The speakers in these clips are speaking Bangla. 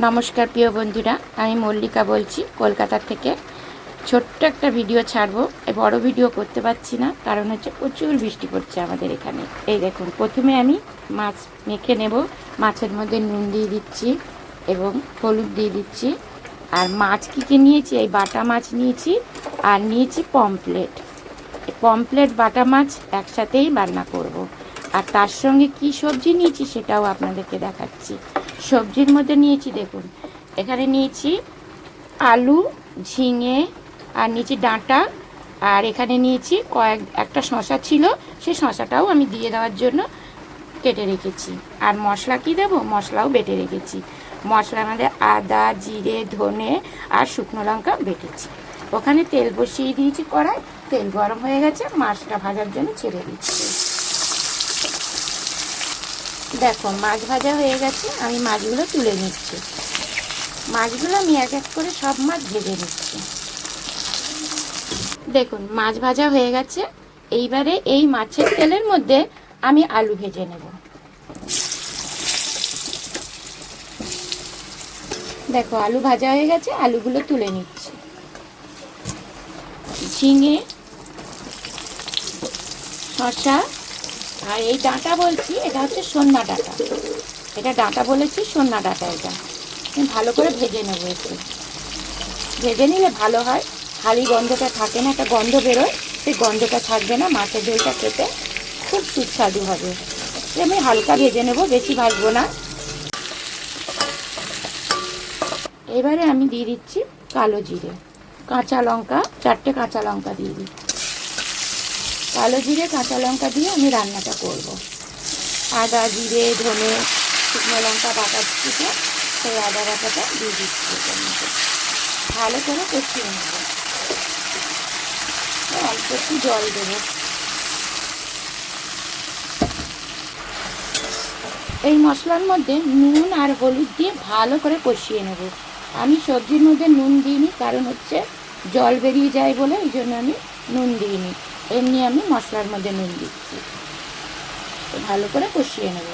নমস্কার প্রিয় বন্ধুরা, আমি মল্লিকা বলছি কলকাতা থেকে। ছোট্ট একটা ভিডিও ছাড়বো, বড় ভিডিও করতে পারছি না, কারণ হচ্ছে প্রচুর বৃষ্টি পড়ছে আমাদের এখানে। এই দেখুন, প্রথমে আমি মাছ মেখে নেব। মাছের মধ্যে নুন দিয়ে দিচ্ছি এবং হলুদ দিয়ে দিচ্ছি। আর মাছ কী কী নিয়েছি, এই বাটা মাছ নিয়েছি আর নিয়েছি পমফ্লেট। পমফ্লেট বাটা মাছ একসাথেই রান্না করব। আর তার সঙ্গে কি সবজি নিয়েছি সেটাও আপনাদেরকে দেখাচ্ছি। সবজির মধ্যে নিয়েছি, দেখুন এখানে নিয়েছি আলু, ঝিঙে, আর নিয়েছি ডাঁটা, আর এখানে নিয়েছি একটা শসা ছিল, সেই শসাটাও আমি দিয়ে দেওয়ার জন্য কেটে রেখেছি। আর মশলা কি দেবো, মশলাও বেটে রেখেছি। মশলার মধ্যে আদা, জিরে, ধনে আর শুকনো লঙ্কা বেটেছি। ওখানে তেল বসিয়ে দিয়েছি কড়াই, তেল গরম হয়ে গেছে, মাছটা ভাজার জন্য ছেড়ে দিচ্ছি। দেখো মাছ ভাজা হয়ে গেছে, আমি মাছগুলো তুলে নিচ্ছি। মাছগুলো আমি এক এক করে সব মাছ ভেজে নিচ্ছি। দেখুন মাছ ভাজা হয়ে গেছে। এইবারে এই মাছের তেলের মধ্যে আমি আলু ভেজে নেব। দেখো আলু ভাজা হয়ে গেছে, আলুগুলো তুলে নিচ্ছি। ঝিঙে, শসা, আর এই ডাঁটা বলছি, এটা হচ্ছে সন্না ডাঁটা। এটা ডাঁটা বলেছি, সন্না ডাঁটা। এটা ভালো করে ভেজে নেব। একটু ভেজে নিলে ভালো হয়, খালি গন্ধটা থাকে না, একটা গন্ধ বেরোয়, সেই গন্ধটা থাকবে না। মাছের ঝোলটা খেতে খুব সুস্বাদু হবে। আমি হালকা ভেজে নেব, বেশি ভাজবো না। এবারে আমি দিয়ে দিচ্ছি কালো জিরে, কাঁচা লঙ্কা, 4টে কাঁচা লঙ্কা দিয়ে দিচ্ছি। কালো জিরে, কাঁচা লঙ্কা দিয়ে আমি রান্নাটা করব। আদা, জিরে, ধনে, শুকনো লঙ্কা বাটা ছিল, সেই আদা বাটাটা দিয়ে দিচ্ছি। ভালো করে কষিয়ে নেব। অল্প একটু জল দেব। এই মশলার মধ্যে নুন আর হলুদ দিয়ে ভালো করে কষিয়ে নেব। আমি সবজির মধ্যে নুন দিইনি, কারণ হচ্ছে জল বেরিয়ে যায় বলে, এই জন্য আমি নুন দিইনি। এমনি আমি মশলার মধ্যে নুন দিচ্ছি। ভালো করে কষিয়ে নেব।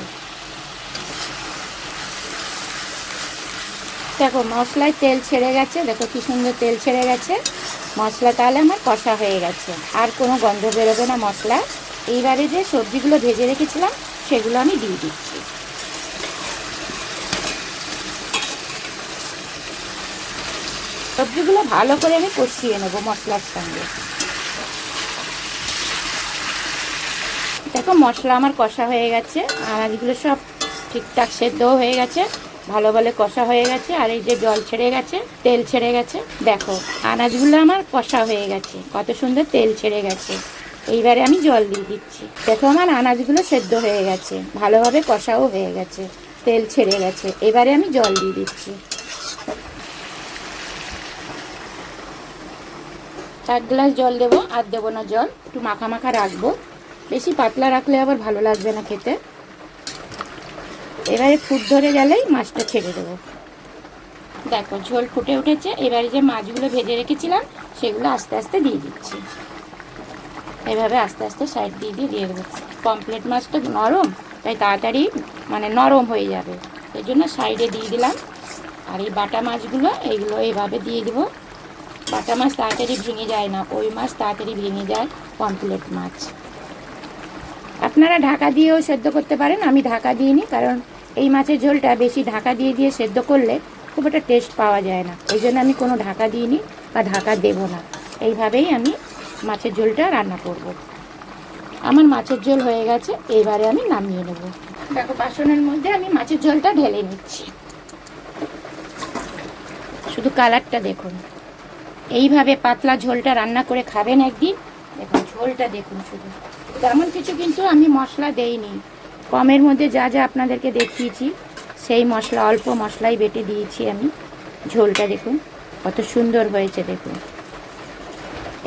দেখো মশলায় তেল ছেড়ে গেছে, দেখো কি সুন্দর তেল ছেড়ে গেছে। মশলা তাহলে আমার কষা হয়ে গেছে, আর কোনো গন্ধ বেরোবে না মশলা। এইবারে যে সবজিগুলো ভেজে রেখেছিলাম সেগুলো আমি দিয়ে দিচ্ছি। সবজিগুলো ভালো করে আমি কষিয়ে নেব মশলার সঙ্গে। দেখো মশলা আমার কষা হয়ে গেছে, আনাজগুলো সব ঠিকঠাক সেদ্ধও হয়ে গেছে, ভালো ভালো কষা হয়ে গেছে। আর এই যে জল ছেড়ে গেছে, তেল ছেড়ে গেছে, দেখো আনাজগুলো আমার কষা হয়ে গেছে, কত সুন্দর তেল ছেড়ে গেছে। এইবারে আমি জল দিয়ে দিচ্ছি। দেখো আমার আনাজগুলো সেদ্ধ হয়ে গেছে, ভালোভাবে কষাও হয়ে গেছে, তেল ছেড়ে গেছে। এবারে আমি জল দিয়ে দিচ্ছি। 1 গ্লাস জল দেবো, আর দেবো না জল, একটু মাখা মাখা রাখবো। বেশি পাতলা রাখলে আবার ভালো লাগবে না খেতে। এবারে ফুট ধরে গেলেই মাছটা ছেড়ে দেবো। দেখো ঝোল ফুটে উঠেছে। এবারে যে মাছগুলো ভেজে রেখেছিলাম সেগুলো আস্তে আস্তে দিয়ে দিচ্ছি। এভাবে আস্তে আস্তে সাইড দিয়ে দিয়ে দেবো। পমফ্লেট মাছ তো নরম, তাই তাড়াতাড়ি নরম হয়ে যাবে, এই জন্য সাইডে দিয়ে দিলাম। আর এই বাটা মাছগুলো এইগুলো এইভাবে দিয়ে দেবো। বাটা মাছ তাড়াতাড়ি ভেঙে যায় না, ওই মাছ তাড়াতাড়ি ভেঙে যায় পমফ্লেট মাছ। আপনারা ঢাকা দিয়েও সেদ্ধ করতে পারেন, আমি ঢাকা দিইনি, কারণ এই মাছের ঝোলটা বেশি ঢাকা দিয়ে সেদ্ধ করলে খুব একটা টেস্ট পাওয়া যায় না, এই জন্য আমি কোনো ঢাকা দিইনি বা ঢাকা দেব না। এইভাবেই আমি মাছের ঝোলটা রান্না করব। আমার মাছের ঝোল হয়ে গেছে, এবারে আমি নামিয়ে নেব। দেখো বাসনের মধ্যে আমি মাছের ঝোলটা ঢেলে নিচ্ছি। শুধু কালারটা দেখুন। এইভাবে পাতলা ঝোলটা রান্না করে খাবেন একদিন। দেখুন ঝোলটা দেখুন, শুধু তেমন কিছু কিন্তু আমি মশলা দেইনি। কমের মধ্যে যা যা আপনাদেরকে দেখিয়েছি সেই মশলা, অল্প মশলাই বেটে দিয়েছি আমি। ঝোলটা দেখুন কত সুন্দর হয়েছে। দেখুন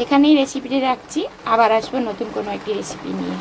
এখানেই রেসিপিটি রাখছি, আবার আসবো নতুন কোনো একটি রেসিপি নিয়ে।